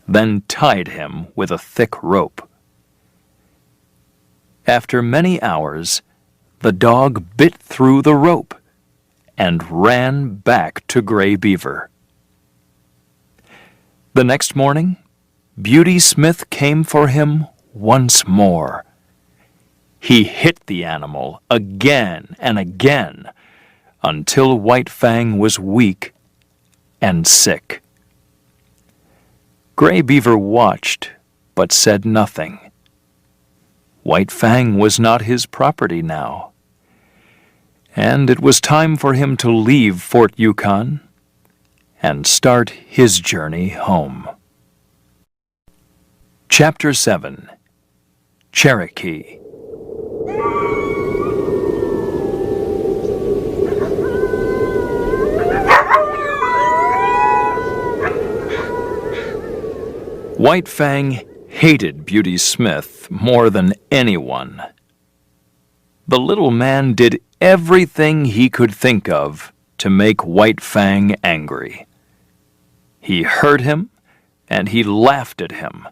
then tied him with a thick rope. After many hours, the dog bit through the rope and ran back to Gray Beaver. The next morning, Beauty Smith came for him once more. He hit the animal again and again until White Fang was weak and sick. Gray Beaver watched but said nothing. White Fang was not his property now, and it was time for him to leave Fort Yukon and start his journey home. Chapter 7. Cherokee. White Fang hated Beauty Smith more than anyone. The little man did everything he could think of to make White Fang angry. He hurt him, and he laughed at him.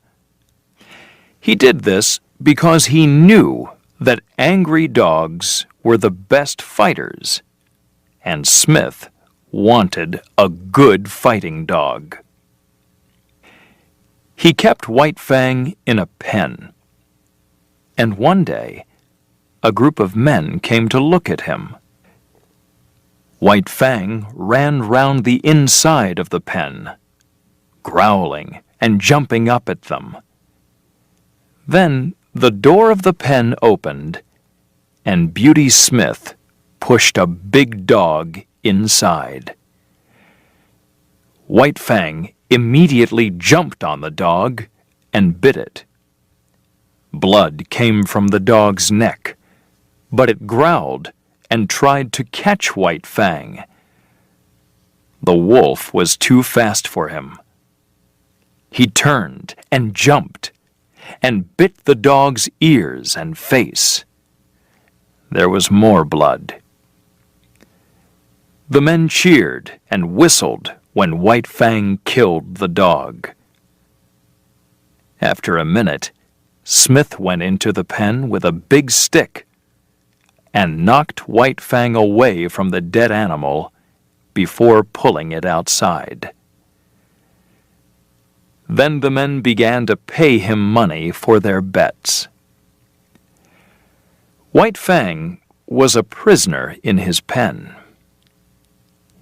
He did this because he knew that angry dogs were the best fighters, and Smith wanted a good fighting dog. He kept White Fang in a pen, and one day a group of men came to look at him. White Fang ran round the inside of the pen, growling and jumping up at them. Then the door of the pen opened, and Beauty Smith pushed a big dog inside. White Fang immediately jumped on the dog and bit it. Blood came from the dog's neck, but it growled and tried to catch White Fang. The wolf was too fast for him. He turned and jumped and bit the dog's ears and face. There was more blood. The men cheered and whistled when White Fang killed the dog. After a minute, Smith went into the pen with a big stick and knocked White Fang away from the dead animal before pulling it outside. Then the men began to pay him money for their bets. White Fang was a prisoner in his pen.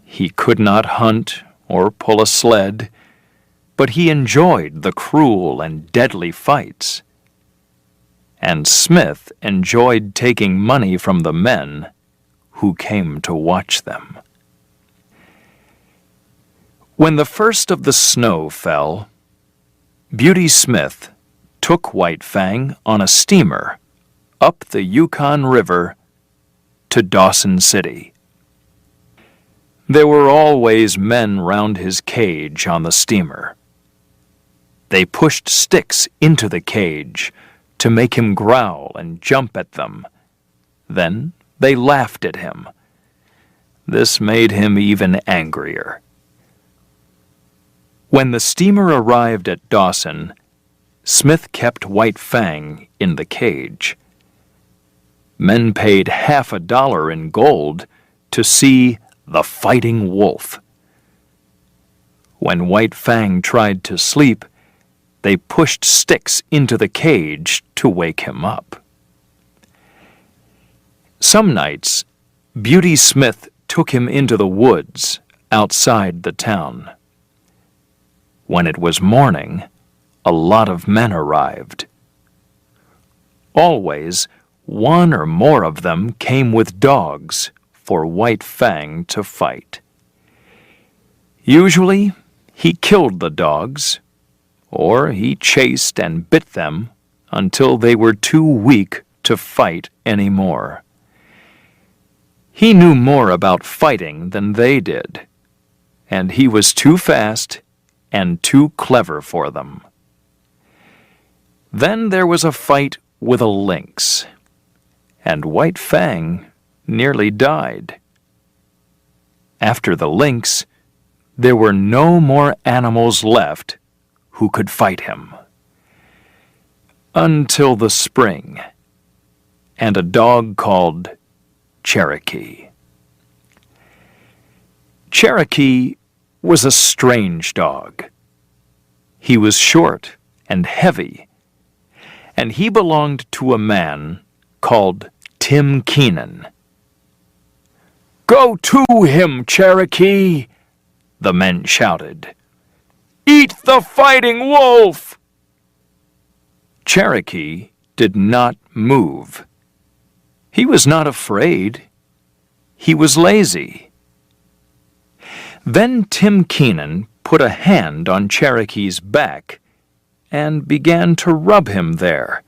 He could not hunt or pull a sled, but he enjoyed the cruel and deadly fights. And Smith enjoyed taking money from the men who came to watch them. When the first of the snow fell, Beauty Smith took White Fang on a steamer up the Yukon River to Dawson City. There were always men round his cage on the steamer. They pushed sticks into the cage to make him growl and jump at them. Then they laughed at him. This made him even angrier. When the steamer arrived at Dawson, Smith kept White Fang in the cage. Men paid $50 in gold to see the fighting wolf. When White Fang tried to sleep, they pushed sticks into the cage to wake him up. Some nights, Beauty Smith took him into the woods outside the town. When it was morning, a lot of men arrived. Always, one or more of them came with dogs for White Fang to fight. Usually, he killed the dogs, or he chased and bit them until they were too weak to fight anymore. He knew more about fighting than they did, and he was too fast and too clever for them. Then there was a fight with a lynx, and White Fang nearly died. After the lynx, there were no more animals left who could fight him. Until the spring, and a dog called Cherokee. Cherokee was a strange dog. He was short and heavy, and he belonged to a man called Tim Keenan. "Go to him, Cherokee!" the men shouted. "Eat the fighting wolf!" Cherokee did not move. He was not afraid. He was lazy. Then Tim Keenan put a hand on Cherokee's back and began to rub him there.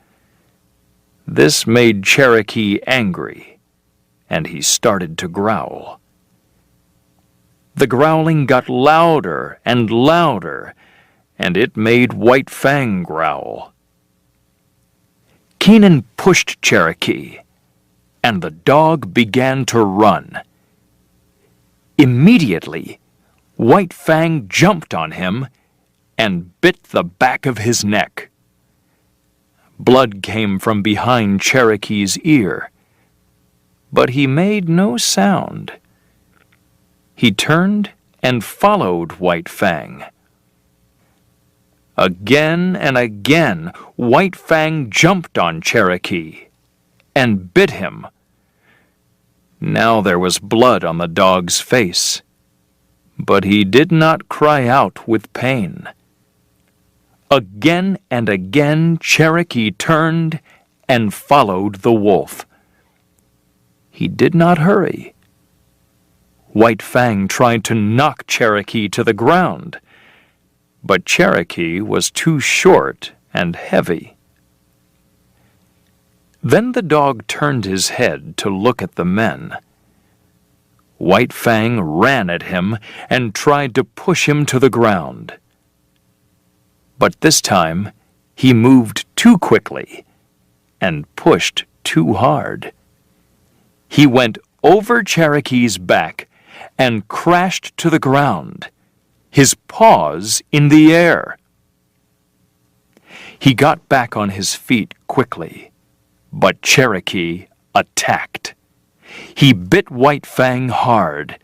This made Cherokee angry, and he started to growl. The growling got louder and louder, and it made White Fang growl. Keenan pushed Cherokee, and the dog began to run. Immediately, White Fang jumped on him and bit the back of his neck. Blood came from behind Cherokee's ear, but he made no sound. He turned and followed White Fang. Again and again, White Fang jumped on Cherokee and bit him. Now there was blood on the dog's face, but he did not cry out with pain. Again and again, Cherokee turned and followed the wolf. He did not hurry. White Fang tried to knock Cherokee to the ground, but Cherokee was too short and heavy. Then the dog turned his head to look at the men. White Fang ran at him and tried to push him to the ground. But this time, he moved too quickly and pushed too hard. He went over Cherokee's back and crashed to the ground, his paws in the air. He got back on his feet quickly, but Cherokee attacked. He bit White Fang hard,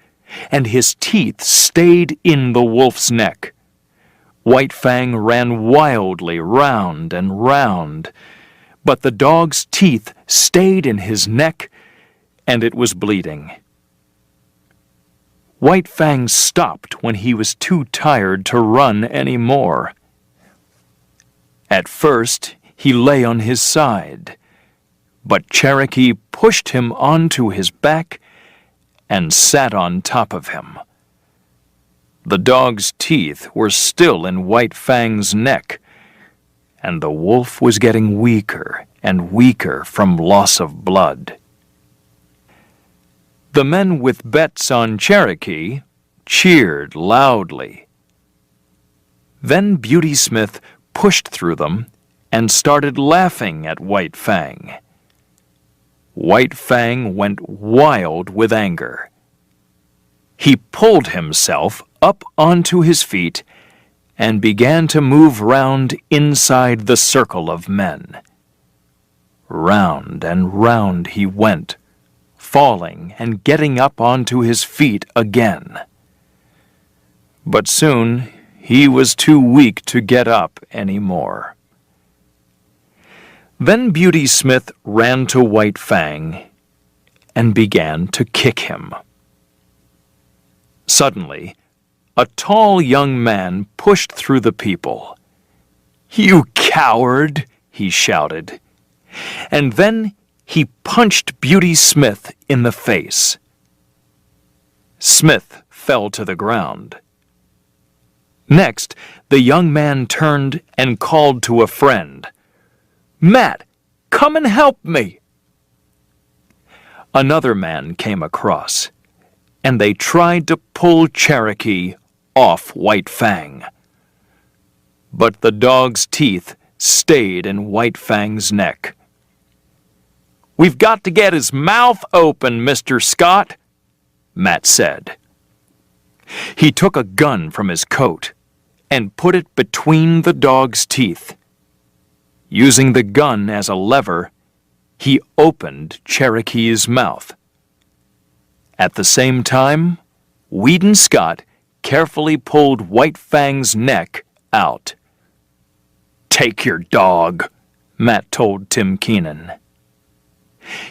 and his teeth stayed in the wolf's neck. White Fang ran wildly round and round, but the dog's teeth stayed in his neck, and it was bleeding. White Fang stopped when he was too tired to run any more. At first, he lay on his side, but Cherokee pushed him onto his back and sat on top of him. The dog's teeth were still in White Fang's neck, and the wolf was getting weaker and weaker from loss of blood. The men with bets on Cherokee cheered loudly. Then Beauty Smith pushed through them and started laughing at White Fang. White Fang went wild with anger. He pulled himself up onto his feet and began to move round inside the circle of men. Round and round he went, falling and getting up onto his feet again. But soon he was too weak to get up any more. Then Beauty Smith ran to White Fang and began to kick him. Suddenly, a tall young man pushed through the people. "You coward!" he shouted. And then he punched Beauty Smith in the face. Smith fell to the ground. Next, the young man turned and called to a friend. "Matt, come and help me!" Another man came across, and they tried to pull Cherokee off White Fang. But the dog's teeth stayed in White Fang's neck. "We've got to get his mouth open, Mr. Scott," Matt said. He took a gun from his coat and put it between the dog's teeth. Using the gun as a lever, he opened Cherokee's mouth. At the same time, Weedon Scott carefully pulled White Fang's neck out. "Take your dog," Matt told Tim Keenan.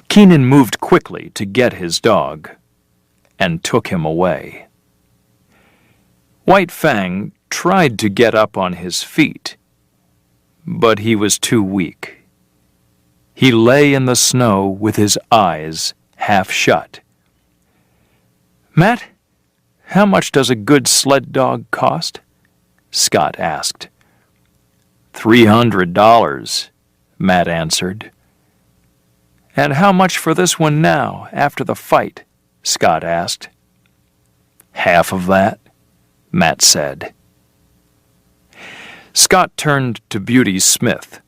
Keenan moved quickly to get his dog and took him away. White Fang tried to get up on his feet, but he was too weak. He lay in the snow with his eyes half shut. "Matt, how much does a good sled dog cost?" Scott asked. $300, Matt answered. "And how much for this one now, after the fight?" Scott asked. "Half of that," Matt said. Scott turned to Beauty Smith,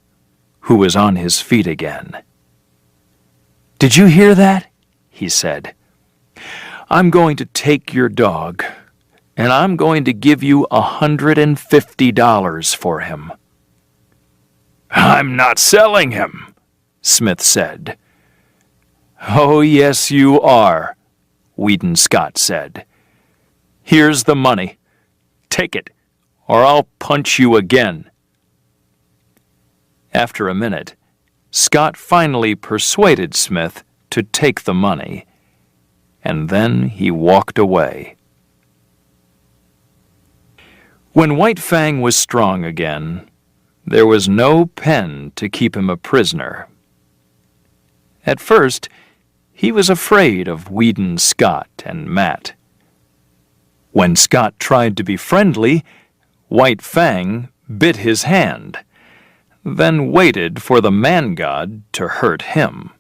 who was on his feet again. "Did you hear that?" he said. "I'm going to take your dog, and I'm going to give you $150 for him." "I'm not selling him," Smith said. "Oh, yes, you are," Weedon Scott said. "Here's the money. Take it, or I'll punch you again." After a minute, Scott finally persuaded Smith to take the money, and then he walked away. When White Fang was strong again, there was no pen to keep him a prisoner. At first, he was afraid of Weedon Scott and Matt. When Scott tried to be friendly, White Fang bit his hand, then waited for the man-god to hurt him.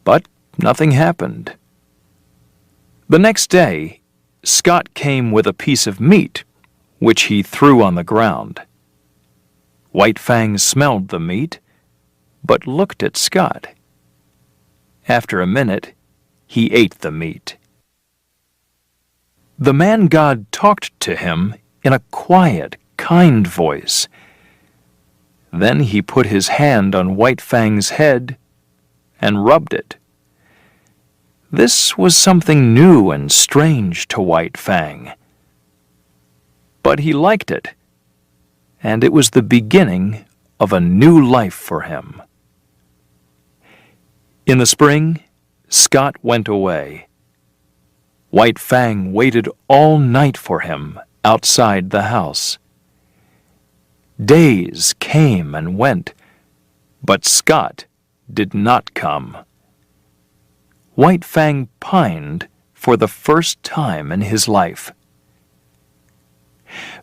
But nothing happened. The next day, Scott came with a piece of meat, which he threw on the ground. White Fang smelled the meat, but looked at Scott. After a minute, he ate the meat. The man-god talked to him in a quiet, kind voice. Then he put his hand on White Fang's head and rubbed it. This was something new and strange to White Fang. But he liked it, and it was the beginning of a new life for him. In the spring, Scott went away. White Fang waited all night for him outside the house. Days came and went, but Scott did not come. White Fang pined for the first time in his life.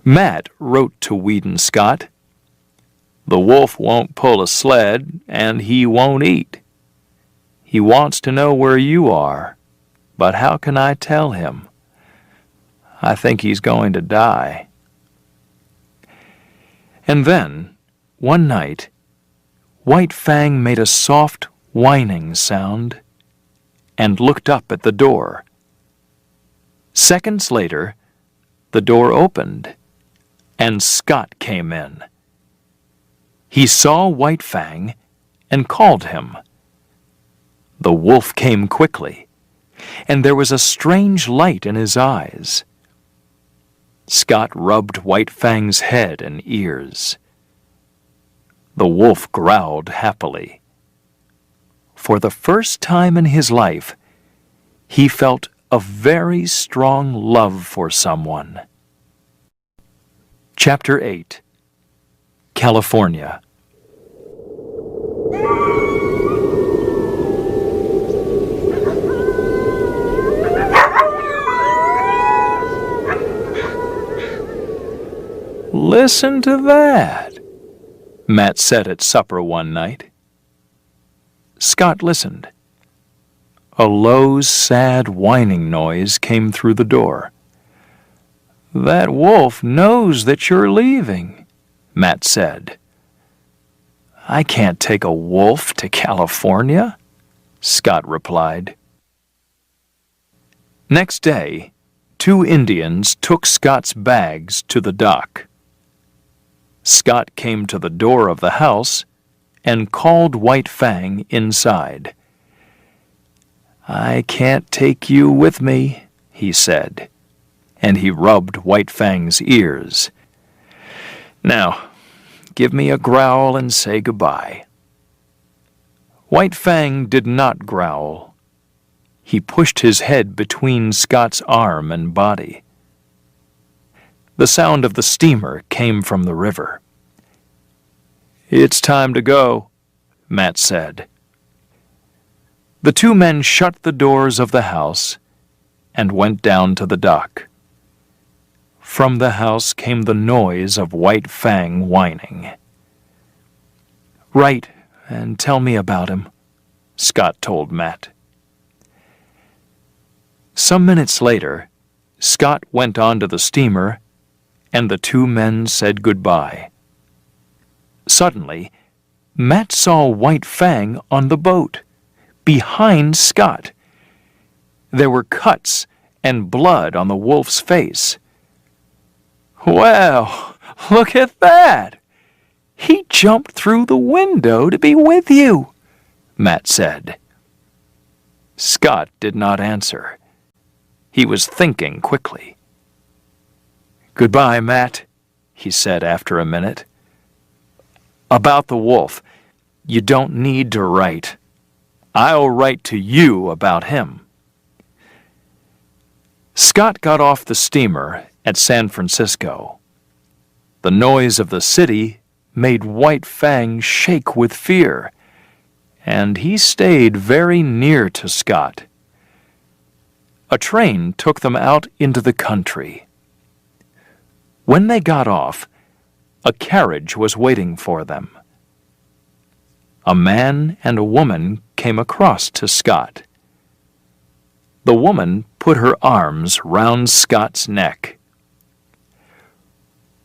Matt wrote to Weedon Scott, "The wolf won't pull a sled, and he won't eat. He wants to know where you are, but how can I tell him? I think he's going to die." And then, one night, White Fang made a soft whining sound and looked up at the door. Seconds later, the door opened, and Scott came in. He saw White Fang and called him. The wolf came quickly, and there was a strange light in his eyes. Scott rubbed White Fang's head and ears. The wolf growled happily. For the first time in his life, he felt a very strong love for someone. Chapter 8. California. "Listen to that," Matt said at supper one night. Scott listened. A low, sad whining noise came through the door. "That wolf knows that you're leaving," Matt said. "I can't take a wolf to California," Scott replied. Next day, 2 Indians took Scott's bags to the dock. Scott came to the door of the house and called White Fang inside. "I can't take you with me," he said, and he rubbed White Fang's ears. "Now, give me a growl and say goodbye." White Fang did not growl. He pushed his head between Scott's arm and body. The sound of the steamer came from the river. "It's time to go," Matt said. The 2 men shut the doors of the house and went down to the dock. From the house came the noise of White Fang whining. "Write and tell me about him," Scott told Matt. Some minutes later, Scott went onto the steamer and the 2 men said goodbye. Suddenly, Matt saw White Fang on the boat, behind Scott. There were cuts and blood on the wolf's face. "Well, look at that! He jumped through the window to be with you," Matt said. Scott did not answer. He was thinking quickly. "Goodbye, Matt," he said after a minute. "About the wolf, you don't need to write. I'll write to you about him." Scott got off the steamer at San Francisco. The noise of the city made White Fang shake with fear, and he stayed very near to Scott. A train took them out into the country. When they got off, a carriage was waiting for them. A man and a woman came across to Scott. The woman put her arms round Scott's neck.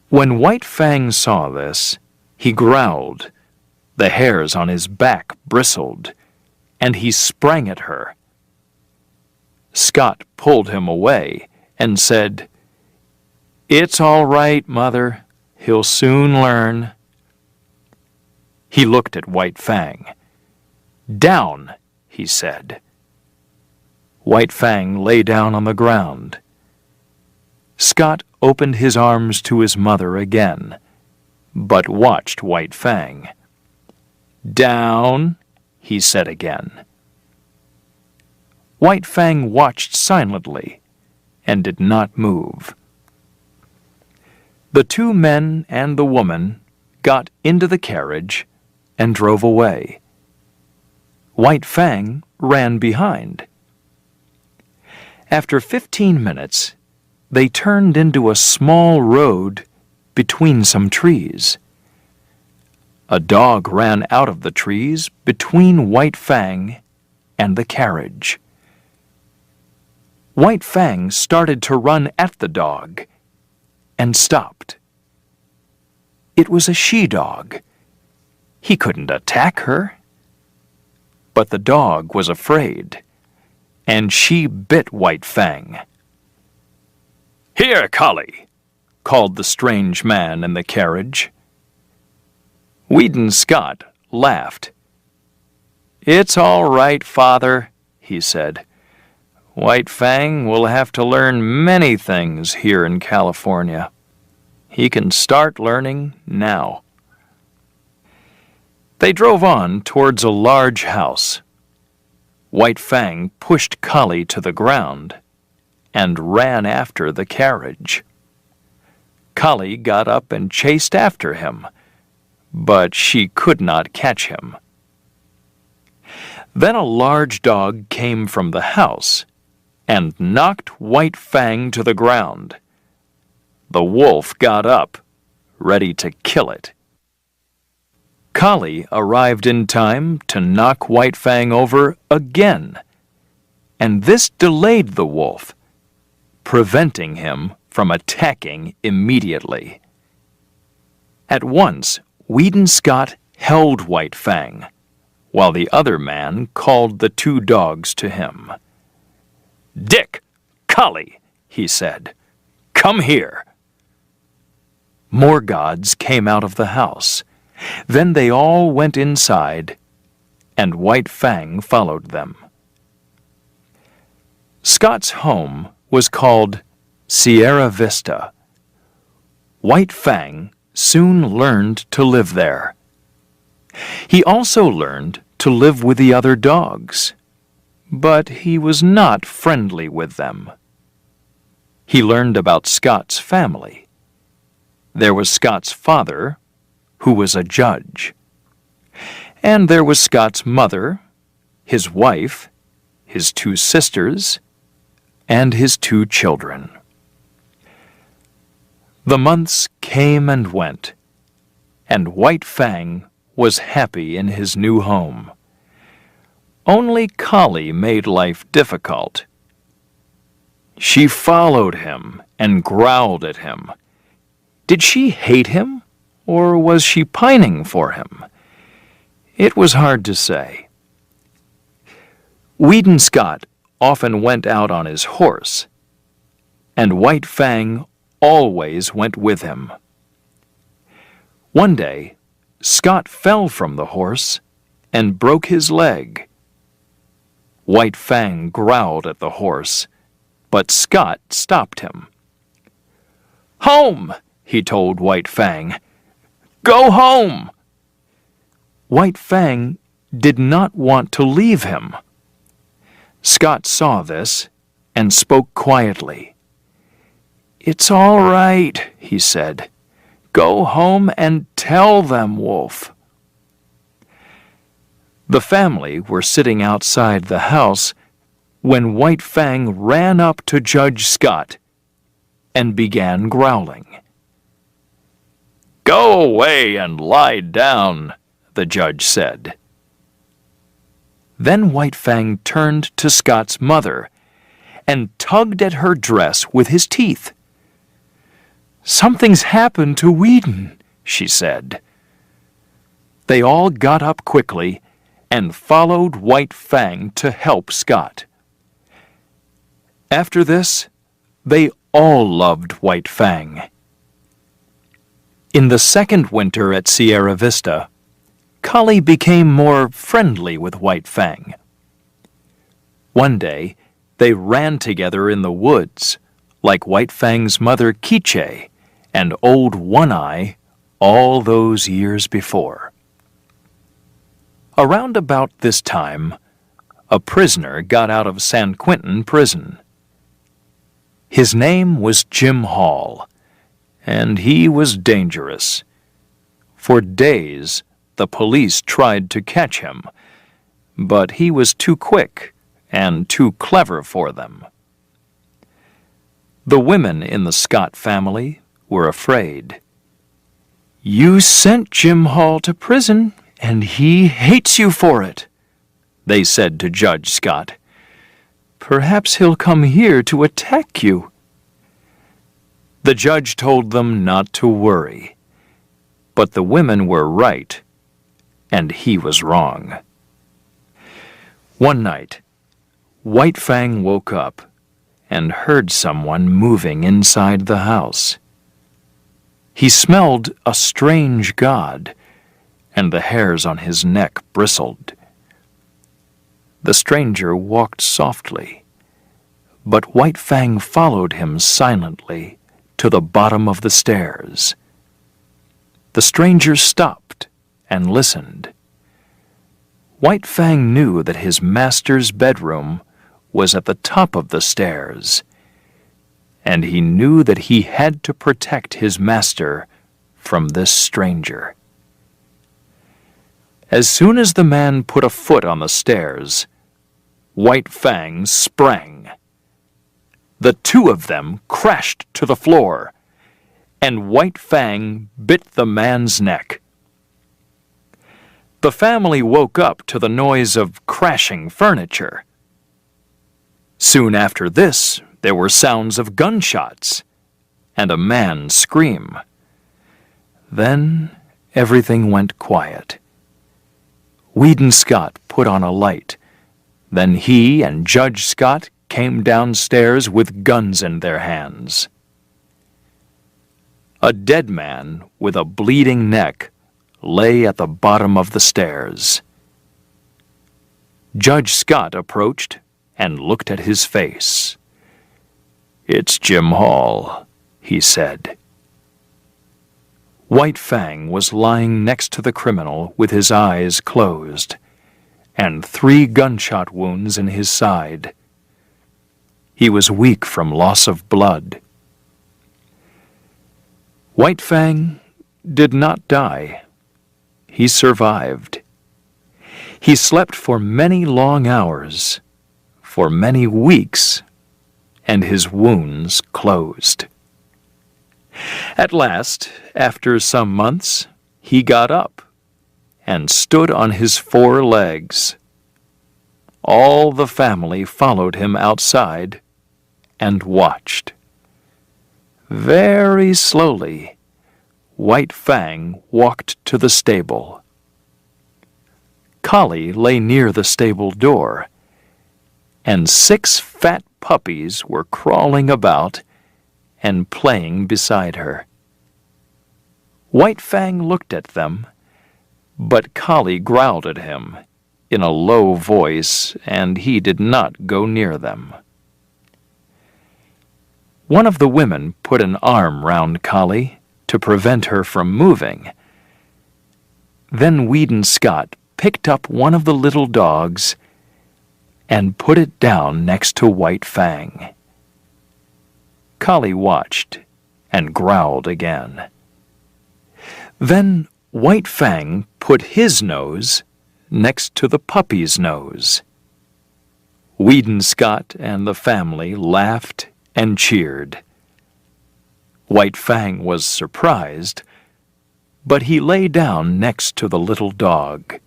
When White Fang saw this, he growled. The hairs on his back bristled, and he sprang at her. Scott pulled him away and said, "It's all right, Mother. He'll soon learn." He looked at White Fang. "Down," he said. White Fang lay down on the ground. Scott opened his arms to his mother again, but watched White Fang. "Down," he said again. White Fang watched silently and did not move. The 2 men and the woman got into the carriage and drove away. White Fang ran behind. After 15 minutes, they turned into a small road between some trees. A dog ran out of the trees between White Fang and the carriage. White Fang started to run at the dog and stopped. It was a she-dog. He couldn't attack her. But the dog was afraid, and she bit White Fang. "Here, Collie," called the strange man in the carriage. Weedon Scott laughed. "It's all right, Father," he said. "White Fang will have to learn many things here in California. He can start learning now." They drove on towards a large house. White Fang pushed Collie to the ground and ran after the carriage. Collie got up and chased after him, but she could not catch him. Then a large dog came from the house and knocked White Fang to the ground. The wolf got up, ready to kill it. Collie arrived in time to knock White Fang over again, and this delayed the wolf, preventing him from attacking immediately. At once, Weedon Scott held White Fang, while the other man called the 2 dogs to him. "Dick! Collie!" he said. "Come here." More gods came out of the house. Then they all went inside, and White Fang followed them. Scott's home was called Sierra Vista. White Fang soon learned to live there. He also learned to live with the other dogs, but he was not friendly with them. He learned about Scott's family. There was Scott's father, who was a judge. And there was Scott's mother, his wife, his 2 sisters, and his 2 children. The months came and went, and White Fang was happy in his new home. Only Collie made life difficult. She followed him and growled at him. Did she hate him, or was she pining for him? It was hard to say. Weedon Scott often went out on his horse, and White Fang always went with him. One day, Scott fell from the horse and broke his leg. White Fang growled at the horse, but Scott stopped him. "Home!" he told White Fang. "Go home!" White Fang did not want to leave him. Scott saw this and spoke quietly. "It's all right," he said. "Go home and tell them, Wolf." The family were sitting outside the house when White Fang ran up to Judge Scott and began growling. "Go away and lie down," the judge said. Then White Fang turned to Scott's mother and tugged at her dress with his teeth. "Something's happened to Weedon," she said. They all got up quickly and followed White Fang to help Scott. After this, they all loved White Fang. In the second winter at Sierra Vista, Collie became more friendly with White Fang. One day, they ran together in the woods, like White Fang's mother Quiche and old One-Eye all those years before. Around about this time, a prisoner got out of San Quentin prison. His name was Jim Hall, and he was dangerous. For days, the police tried to catch him, but he was too quick and too clever for them. The women in the Scott family were afraid. "You sent Jim Hall to prison, and he hates you for it," they said to Judge Scott. "Perhaps he'll come here to attack you." The judge told them not to worry, but the women were right, and he was wrong. One night, White Fang woke up and heard someone moving inside the house. He smelled a strange god, and the hairs on his neck bristled. The stranger walked softly, but White Fang followed him silently to the bottom of the stairs. The stranger stopped and listened. White Fang knew that his master's bedroom was at the top of the stairs, and he knew that he had to protect his master from this stranger. As soon as the man put a foot on the stairs, White Fang sprang. The 2 of them crashed to the floor, and White Fang bit the man's neck. The family woke up to the noise of crashing furniture. Soon after this, there were sounds of gunshots and a man scream. Then everything went quiet. Weedon Scott put on a light. Then he and Judge Scott came downstairs with guns in their hands. A dead man with a bleeding neck lay at the bottom of the stairs. Judge Scott approached and looked at his face. "It's Jim Hall," he said. White Fang was lying next to the criminal with his eyes closed and 3 gunshot wounds in his side. He was weak from loss of blood. White Fang did not die. He survived. He slept for many long hours, for many weeks, and his wounds closed. At last, after some months, he got up and stood on his 4 legs. All the family followed him outside and watched. Very slowly, White Fang walked to the stable. Collie lay near the stable door, and 6 fat puppies were crawling about and playing beside her. White Fang looked at them, but Collie growled at him in a low voice, and he did not go near them. One of the women put an arm round Collie to prevent her from moving. Then Weedon Scott picked up one of the little dogs and put it down next to White Fang. Collie watched and growled again. Then White Fang put his nose next to the puppy's nose. Weedon Scott and the family laughed and cheered. White Fang was surprised, but he lay down next to the little dog.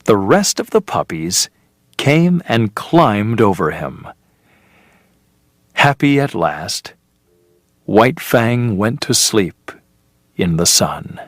The rest of the puppies came and climbed over him. Happy at last, White Fang went to sleep in the sun.